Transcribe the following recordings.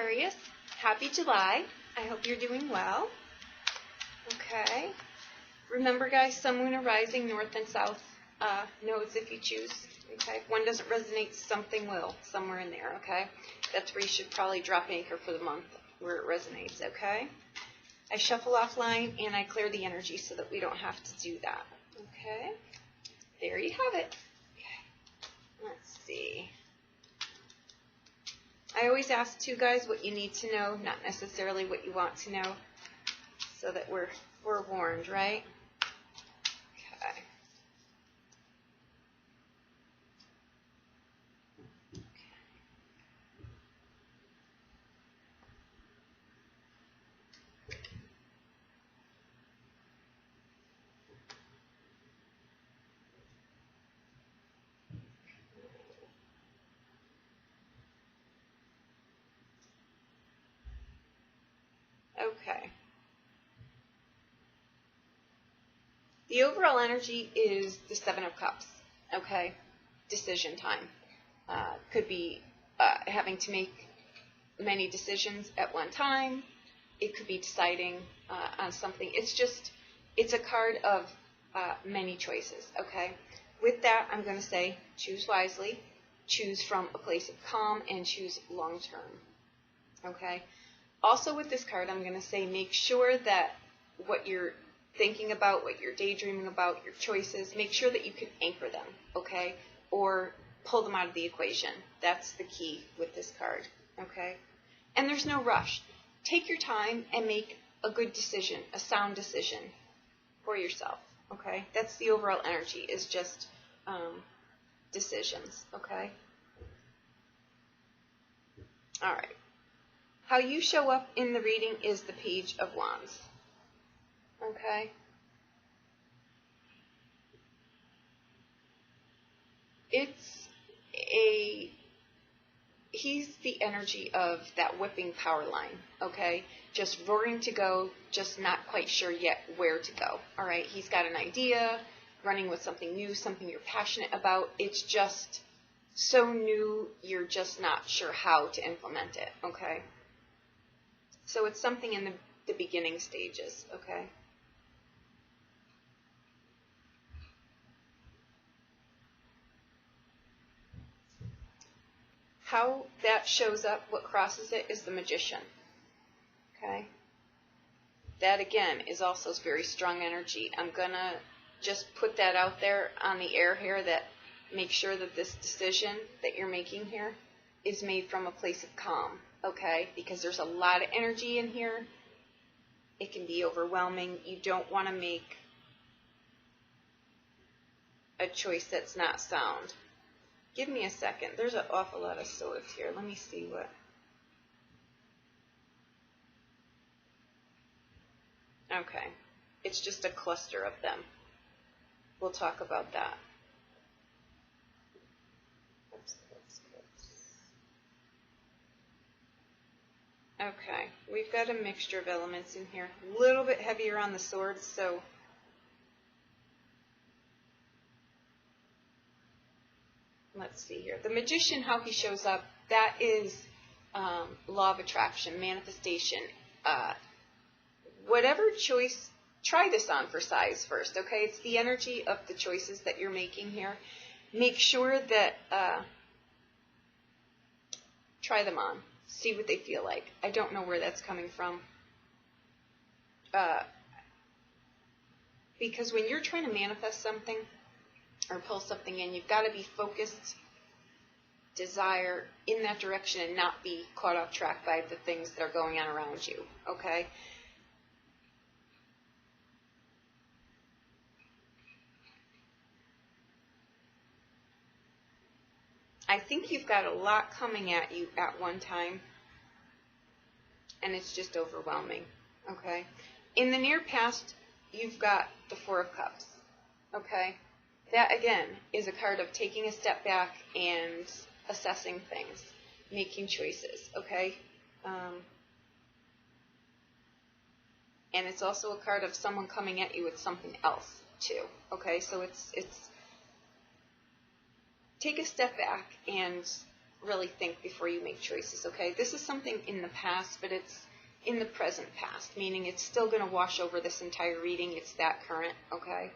Aquarius, happy July. I hope you're doing well. Okay. Remember, guys, sun, moon, or rising, north and south nodes if you choose. Okay. If one doesn't resonate, something will somewhere in there. Okay. That's where you should probably drop anchor for the month where it resonates. Okay. I shuffle offline and I clear the energy so that we don't have to do that. Okay. There you have it. Okay. Let's see. I always ask too, guys, what you need to know, not necessarily what you want to know, so that we're warned, right? Okay. Okay. The overall energy is the Seven of Cups. Okay. Decision time. Could be having to make many decisions at one time. It could be deciding on something. It's a card of many choices. Okay. With that, I'm going to say choose wisely, choose from a place of calm, and choose long term. Okay. Also with this card, I'm going to say make sure that what you're thinking about, what you're daydreaming about, your choices, make sure that you can anchor them, okay? Or pull them out of the equation. That's the key with this card, okay? And there's no rush. Take your time and make a good decision, a sound decision for yourself, okay? That's the overall energy, is just decisions, okay? All right. How you show up in the reading is the Page of Wands. Okay? He's the energy of that whipping power line, okay? Just roaring to go, just not quite sure yet where to go, all right? He's got an idea, running with something new, something you're passionate about. It's just so new, you're just not sure how to implement it, okay? So it's something in the beginning stages, okay? How that shows up, what crosses it, is the Magician, okay? That, again, is also very strong energy. I'm going to just put that out there on the air here, that make sure that this decision that you're making here is made from a place of calm. Okay, because there's a lot of energy in here. It can be overwhelming. You don't want to make a choice that's not sound. Give me a second. There's an awful lot of swords here. Let me see what. Okay, it's just a cluster of them. We'll talk about that. Okay, we've got a mixture of elements in here. A little bit heavier on the swords, so let's see here. The Magician, how he shows up, that is law of attraction, manifestation. Whatever choice, try this on for size first, okay? It's the energy of the choices that you're making here. Make sure that, try them on. See what they feel like. I don't know where that's coming from. Because when you're trying to manifest something or pull something in, you've got to be focused, desire in that direction, and not be caught off track by the things that are going on around you. Okay? I think you've got a lot coming at you at one time, and it's just overwhelming, okay? In the near past, you've got the Four of Cups, okay? That, again, is a card of taking a step back and assessing things, making choices, okay? And it's also a card of someone coming at you with something else, too, okay? So it's take a step back and really think before you make choices, okay? This is something in the past, but it's in the present past, meaning it's still going to wash over this entire reading. It's that current, okay?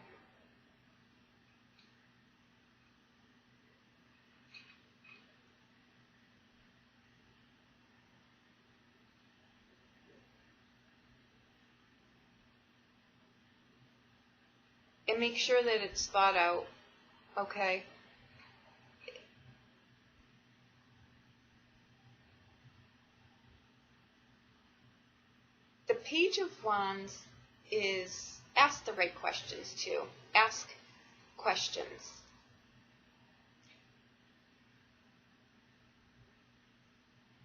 And make sure that it's thought out, okay? The Page of Wands is ask the right questions too. Ask questions.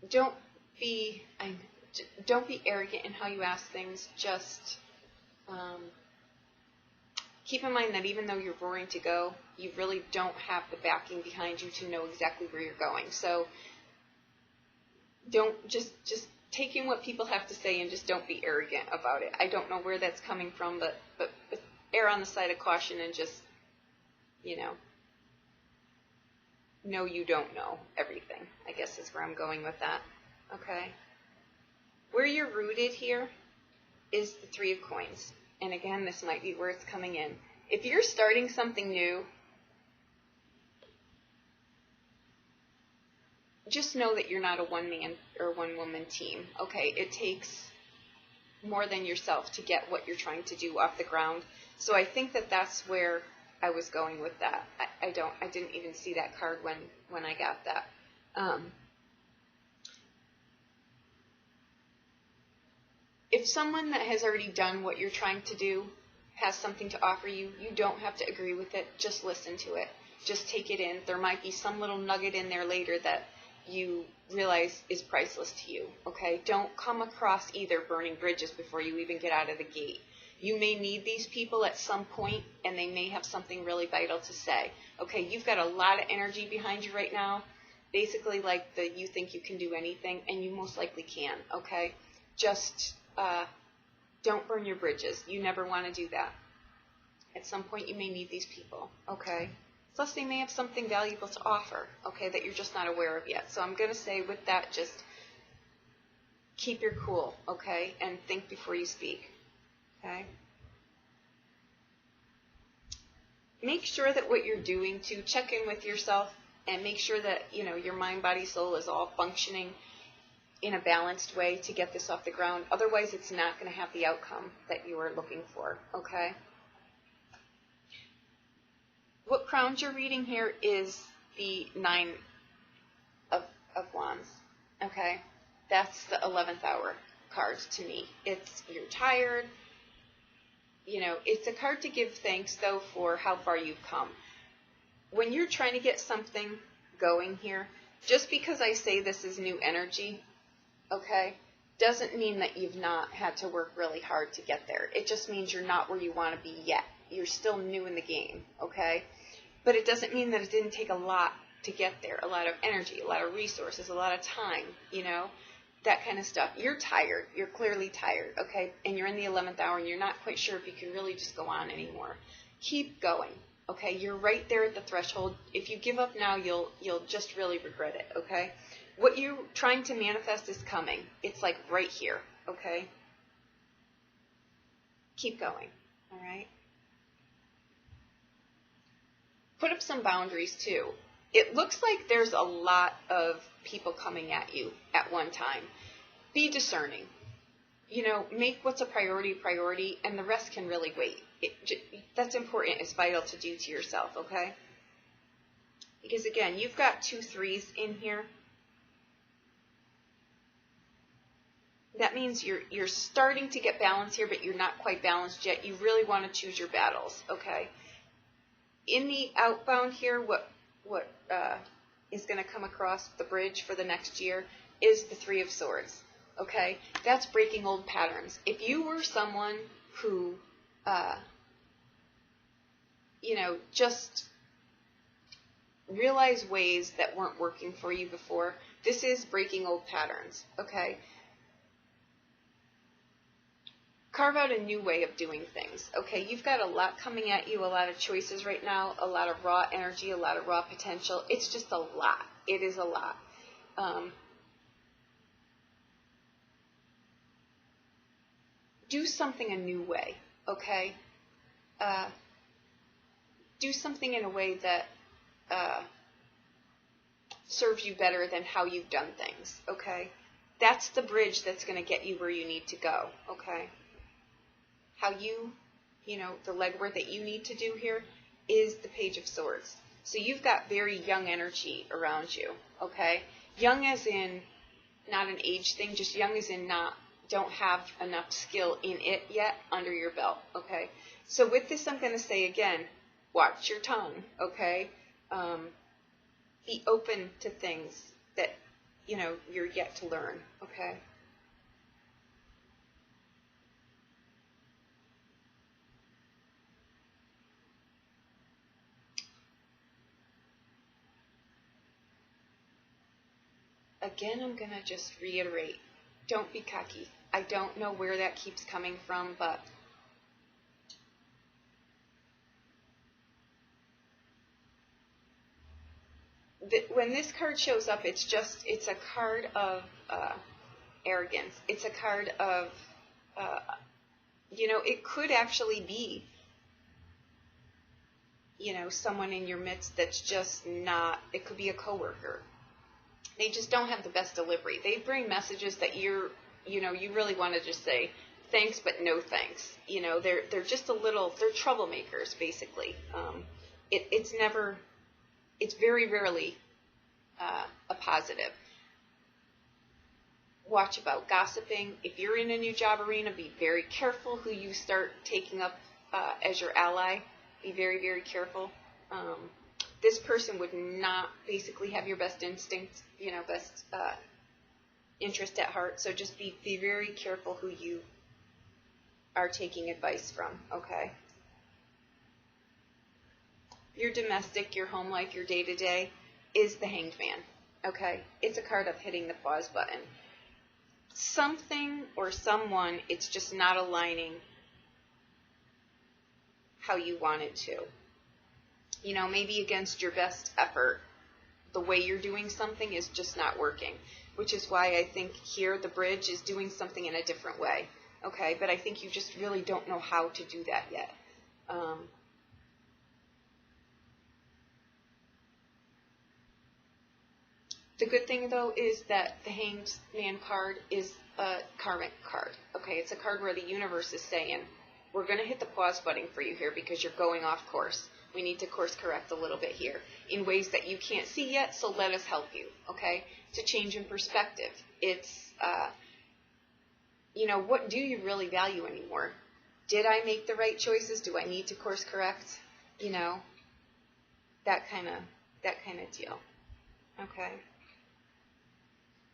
Don't be arrogant in how you ask things. Just keep in mind that even though you're roaring to go, you really don't have the backing behind you to know exactly where you're going. So don't just take in what people have to say and just don't be arrogant about it. I don't know where that's coming from, but err on the side of caution and just, know you don't know everything, I guess is where I'm going with that. Okay? Where you're rooted here is the Three of Coins. And again, this might be where it's coming in. If you're starting something new, just know that you're not a one-man or one-woman team, okay? It takes more than yourself to get what you're trying to do off the ground. So I think that that's where I was going with that. I didn't even see that card when I got that. If someone that has already done what you're trying to do has something to offer you, you don't have to agree with it. Just listen to it. Just take it in. There might be some little nugget in there later that you realize is priceless to you, okay? Don't come across either burning bridges before you even get out of the gate. You may need these people at some point, and they may have something really vital to say. Okay, you've got a lot of energy behind you right now, basically like you think you can do anything, and you most likely can, okay? Just don't burn your bridges. You never want to do that. At some point, you may need these people, okay? Plus, they may have something valuable to offer, okay, that you're just not aware of yet. So I'm going to say with that, just keep your cool, okay, and think before you speak, okay? Make sure that what you're doing to check in with yourself and make sure that, your mind, body, soul is all functioning in a balanced way to get this off the ground. Otherwise, it's not going to have the outcome that you are looking for, okay? What crowns you're reading here is the Nine of Wands, okay? That's the 11th hour card to me. It's you're tired. It's a card to give thanks, though, for how far you've come. When you're trying to get something going here, just because I say this is new energy, okay, doesn't mean that you've not had to work really hard to get there. It just means you're not where you want to be yet. You're still new in the game, okay? But it doesn't mean that it didn't take a lot to get there, a lot of energy, a lot of resources, a lot of time, that kind of stuff. You're tired. You're clearly tired, okay? And you're in the 11th hour, and you're not quite sure if you can really just go on anymore. Keep going, okay? You're right there at the threshold. If you give up now, you'll just really regret it, okay? What you're trying to manifest is coming. It's like right here, okay? Keep going, all right? Put up some boundaries, too. It looks like there's a lot of people coming at you at one time. Be discerning. Make what's a priority, and the rest can really wait. That's important. It's vital to do to yourself, okay? Because, again, you've got 2 3s in here. That means you're starting to get balance here, but you're not quite balanced yet. You really want to choose your battles, okay? In the outbound here, what is going to come across the bridge for the next year is the Three of Swords, okay? That's breaking old patterns. If you were someone who, just realized ways that weren't working for you before, this is breaking old patterns, okay? Carve out a new way of doing things, okay? You've got a lot coming at you, a lot of choices right now, a lot of raw energy, a lot of raw potential. It's just a lot. It is a lot. Do something a new way, okay? Do something in a way that serves you better than how you've done things, okay? That's the bridge that's going to get you where you need to go, okay? How the legwork that you need to do here is the Page of Swords. So you've got very young energy around you, okay? Young as in not an age thing, just young as in don't have enough skill in it yet under your belt, okay? So with this, I'm going to say again, watch your tongue, okay? Be open to things that, you're yet to learn, okay? Again, I'm going to just reiterate, don't be cocky. I don't know where that keeps coming from, but when this card shows up, it's a card of arrogance. It's a card of, it could actually be, someone in your midst that's just not, it could be a coworker. They just don't have the best delivery. They bring messages that you really want to just say, thanks, but no thanks. They're just they're troublemakers, basically. It's very rarely a positive. Watch about gossiping. If you're in a new job arena, be very careful who you start taking up as your ally. Be very, very careful. This person would not basically have your best instincts, best interest at heart. So just be very careful who you are taking advice from, okay? Your domestic, your home life, your day-to-day is the Hanged Man, okay? It's a card of hitting the pause button. Something or someone, it's just not aligning how you want it to. Maybe against your best effort, the way you're doing something is just not working, which is why I think here the bridge is doing something in a different way, okay? But I think you just really don't know how to do that yet. The good thing, though, is that the Hanged Man card is a karmic card, okay? It's a card where the universe is saying, we're going to hit the pause button for you here because you're going off course. We need to course correct a little bit here in ways that you can't see yet, so let us help you, okay? To change in perspective. It's, what do you really value anymore? Did I make the right choices? Do I need to course correct? That kind of deal, okay?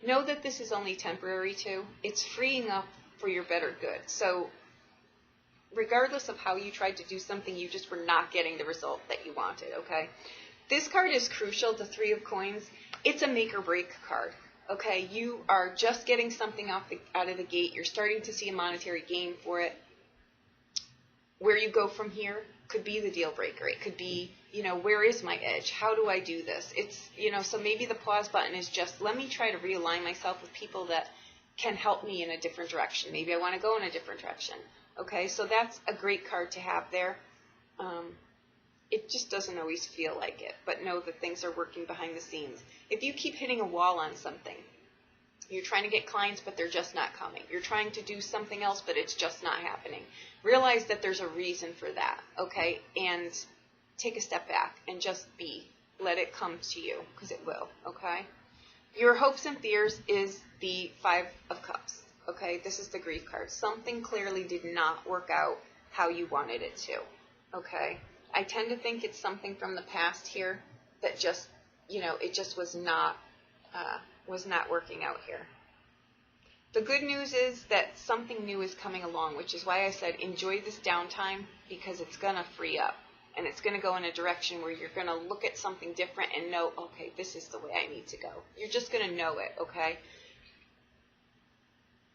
Know that this is only temporary, too. It's freeing up for your better good. So regardless of how you tried to do something, you just were not getting the result that you wanted, okay? This card is crucial, the Three of Coins. It's a make or break card, okay? You are just getting something out of the gate. You're starting to see a monetary gain for it. Where you go from here could be the deal breaker. It could be, where is my edge? How do I do this? It's, so maybe the pause button is just, let me try to realign myself with people that can help me in a different direction. Maybe I want to go in a different direction. Okay, so that's a great card to have there. It just doesn't always feel like it, but know that things are working behind the scenes. If you keep hitting a wall on something, you're trying to get clients, but they're just not coming. You're trying to do something else, but it's just not happening. Realize that there's a reason for that, okay? And take a step back and just be. Let it come to you, because it will, okay? Your hopes and fears is the Five of Cups. Okay, this is the grief card. Something clearly did not work out how you wanted it to. Okay, I tend to think it's something from the past here that just, it just was not working out here. The good news is that something new is coming along, which is why I said enjoy this downtime, because it's gonna free up and it's gonna go in a direction where you're gonna look at something different and know, okay, this is the way I need to go. You're just gonna know it. Okay.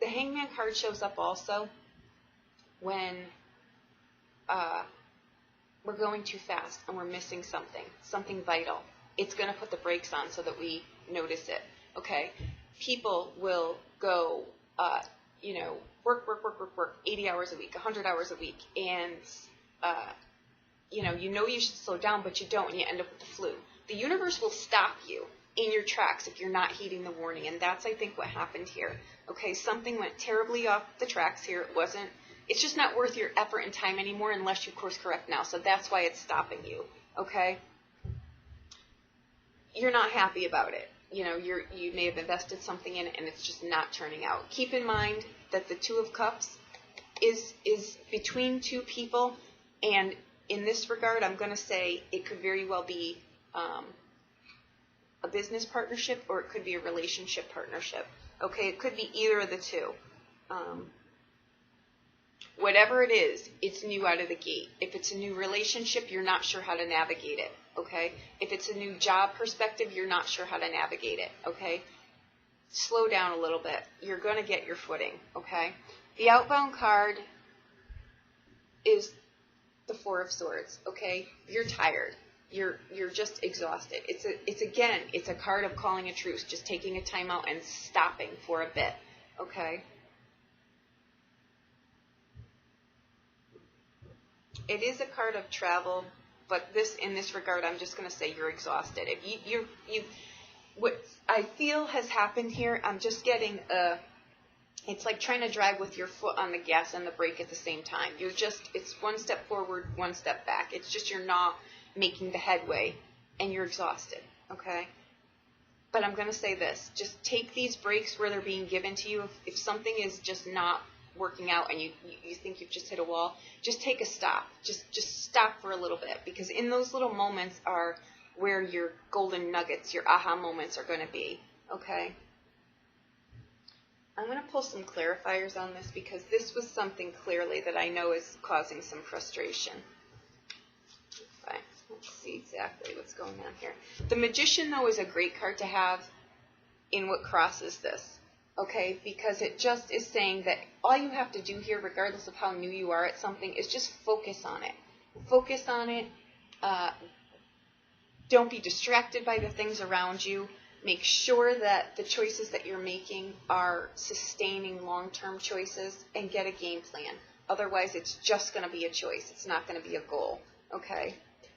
The Hangman card shows up also when we're going too fast and we're missing something vital. It's going to put the brakes on so that we notice it. okay? People will go, work, 80 hours a week, 100 hours a week, and, you know you should slow down, but you don't, and you end up with the flu. The universe will stop you in your tracks if you're not heeding the warning, and that's, I think, what happened here. Okay, something went terribly off the tracks here. It's just not worth your effort and time anymore unless you course correct now, so that's why it's stopping you, okay? You're not happy about it. You know, you may have invested something in it and it's just not turning out. Keep in mind that the Two of Cups is between two people, and in this regard, I'm going to say it could very well be a business partnership, or it could be a relationship partnership. Okay, it could be either of the two. Whatever it is, it's new out of the gate. If it's a new relationship, you're not sure how to navigate it. Okay? If it's a new job perspective, you're not sure how to navigate it. Okay? Slow down a little bit. You're going to get your footing. Okay? The outbound card is the Four of Swords. Okay? You're tired. You're just exhausted. It's a card of calling a truce, just taking a time out and stopping for a bit. Okay? It is a card of travel, but in this regard, I'm just going to say you're exhausted. If what I feel has happened here, I'm just getting it's like trying to drive with your foot on the gas and the brake at the same time. It's one step forward, one step back. It's just you're not making the headway, and you're exhausted, okay? But I'm going to say this. Just take these breaks where they're being given to you. If something is just not working out and you think you've just hit a wall, just take a stop. Just stop for a little bit, because in those little moments are where your golden nuggets, your aha moments are going to be, okay? I'm going to pull some clarifiers on this, because this was something clearly that I know is causing some frustration. Okay, let's see exactly what's going on here. The Magician, though, is a great card to have in what crosses this. Okay, because it just is saying that all you have to do here, regardless of how new you are at something, is just focus on it. Focus on it. Don't be distracted by the things around you. Make sure that the choices that you're making are sustaining long-term choices, and get a game plan. Otherwise, it's just going to be a choice. It's not going to be a goal. Okay?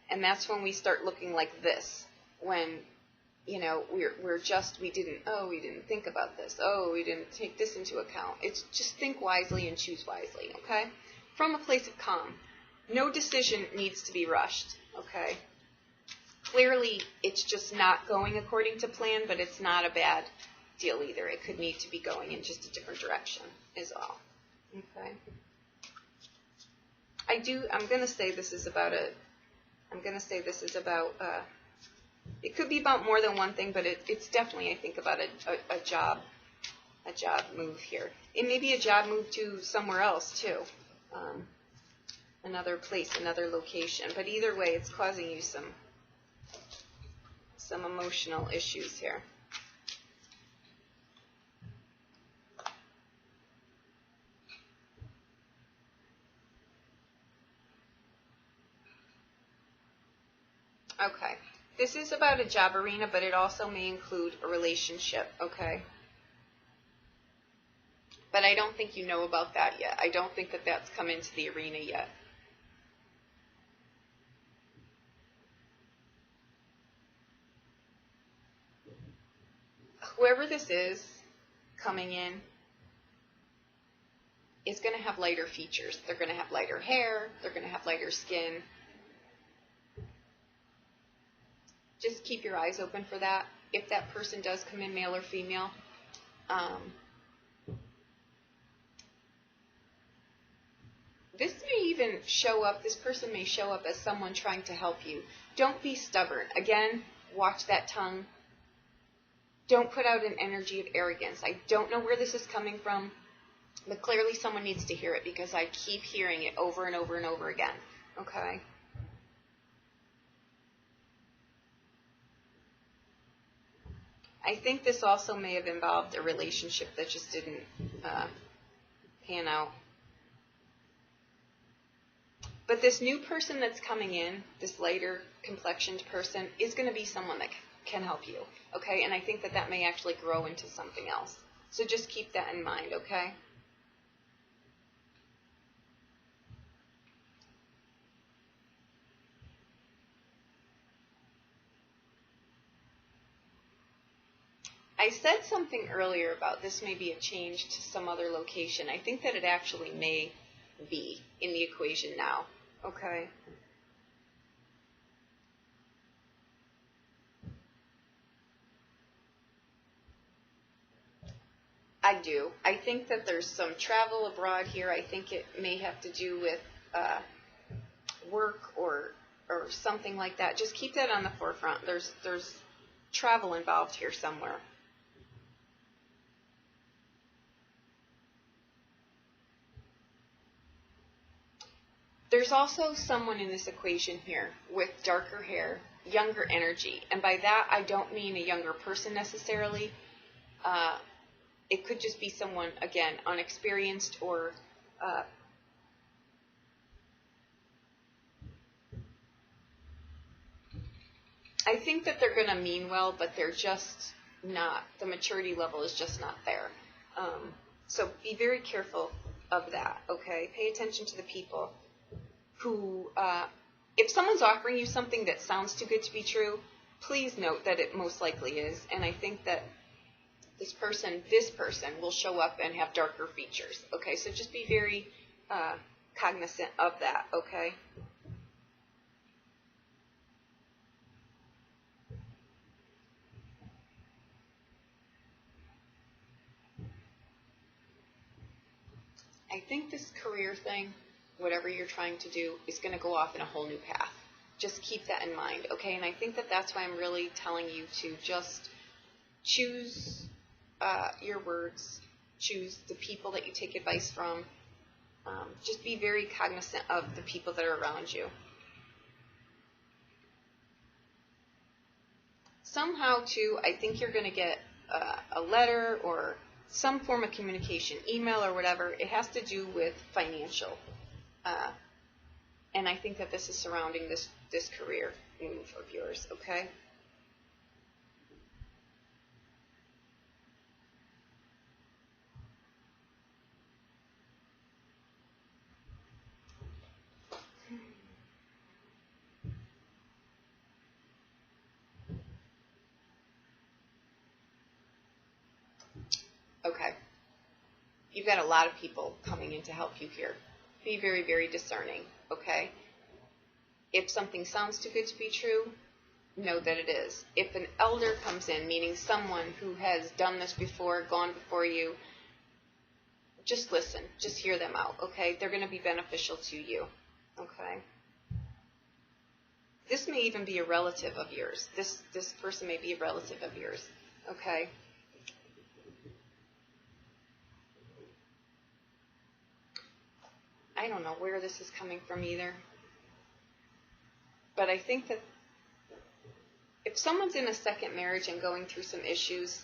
And that's when we start looking like this. When we didn't think about this. Oh, we didn't take this into account. It's just think wisely and choose wisely, okay? From a place of calm. No decision needs to be rushed, okay? Clearly, it's just not going according to plan, but it's not a bad deal either. It could need to be going in just a different direction is all, okay? I'm going to say this is about it could be about more than one thing, but it's definitely, I think, about a job move here. It may be a job move to somewhere else too, another place, another location. But either way, it's causing you some emotional issues here. Okay. This is about a job arena, but it also may include a relationship, okay? But I don't think you know about that yet. I don't think that that's come into the arena yet. Whoever this is coming in is going to have lighter features. They're going to have lighter hair. They're going to have lighter skin. Just keep your eyes open for that. If that person does come in, male or female, this may even show up, this person may show up as someone trying to help you. Don't be stubborn. Again, watch that tongue. Don't put out an energy of arrogance. I don't know where this is coming from, but clearly someone needs to hear it, because I keep hearing it over and over and over again. Okay? I think this also may have involved a relationship that just didn't pan out. But this new person that's coming in, this lighter complexioned person, is going to be someone that can help you, okay? And I think that that may actually grow into something else. So just keep that in mind, okay? I said something earlier about this may be a change to some other location. I think that it actually may be in the equation now, okay? I do. I think that there's some travel abroad here. I think it may have to do with work or something like that. Just keep that on the forefront. There's travel involved here somewhere. There's also someone in this equation here with darker hair, younger energy. And by that, I don't mean a younger person necessarily. It could just be someone, again, unexperienced or I think that they're going to mean well, but they're just not. The maturity level is just not there. So be very careful of that, okay? Pay attention to the people who, if someone's offering you something that sounds too good to be true, please note that it most likely is. And I think that this person will show up and have darker features, okay? So just be very cognizant of that, okay? I think this career thing, whatever you're trying to do, is going to go off in a whole new path. Just keep that in mind, okay? And I think that that's why I'm really telling you to just choose your words, choose the people that you take advice from. Just be very cognizant of the people that are around you. Somehow, too, I think you're going to get a letter or some form of communication, email or whatever. It has to do with financial. And I think that this is surrounding this career move of yours, okay? Okay. You've got a lot of people coming in to help you here. Be very, very discerning, okay? If something sounds too good to be true, know that it is. If an elder comes in, meaning someone who has done this before, gone before you, just listen. Just hear them out, okay? They're going to be beneficial to you, okay? This may even be a relative of yours. This person may be a relative of yours, okay? I don't know where this is coming from either. But I think that if someone's in a second marriage and going through some issues,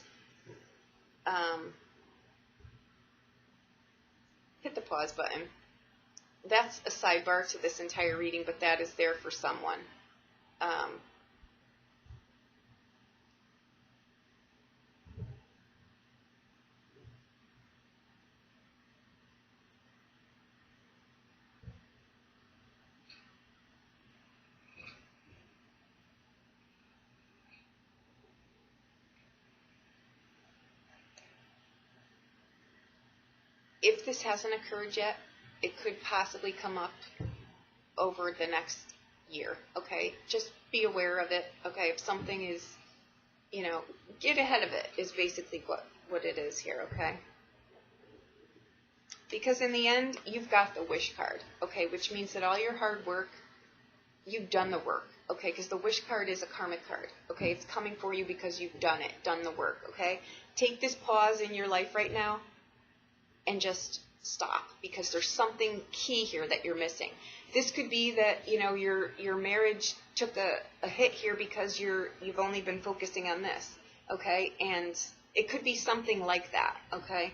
hit the pause button. That's a sidebar to this entire reading, but that is there for someone. If this hasn't occurred yet, it could possibly come up over the next year, okay? Just be aware of it, okay? If something is, get ahead of it is basically what it is here, okay? Because in the end, you've got the wish card, okay? Which means that all your hard work, you've done the work, okay? Because the wish card is a karmic card, okay? It's coming for you because you've done it, done the work, okay? Take this pause in your life right now and just stop, because there's something key here that you're missing. This could be that, your marriage took a hit here because you've only been focusing on this, okay? And it could be something like that, okay?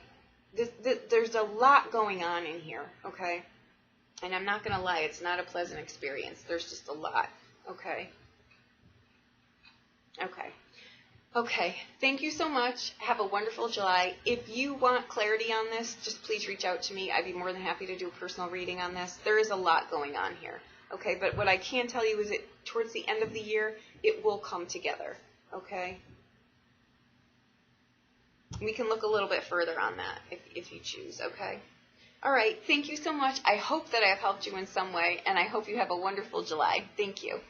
There's a lot going on in here, okay? And I'm not going to lie, it's not a pleasant experience. There's just a lot, okay? Okay. Okay, thank you so much. Have a wonderful July. If you want clarity on this, just please reach out to me. I'd be more than happy to do a personal reading on this. There is a lot going on here. Okay, but what I can tell you is that towards the end of the year, it will come together. Okay? We can look a little bit further on that if you choose. Okay? All right, thank you so much. I hope that I have helped you in some way, and I hope you have a wonderful July. Thank you.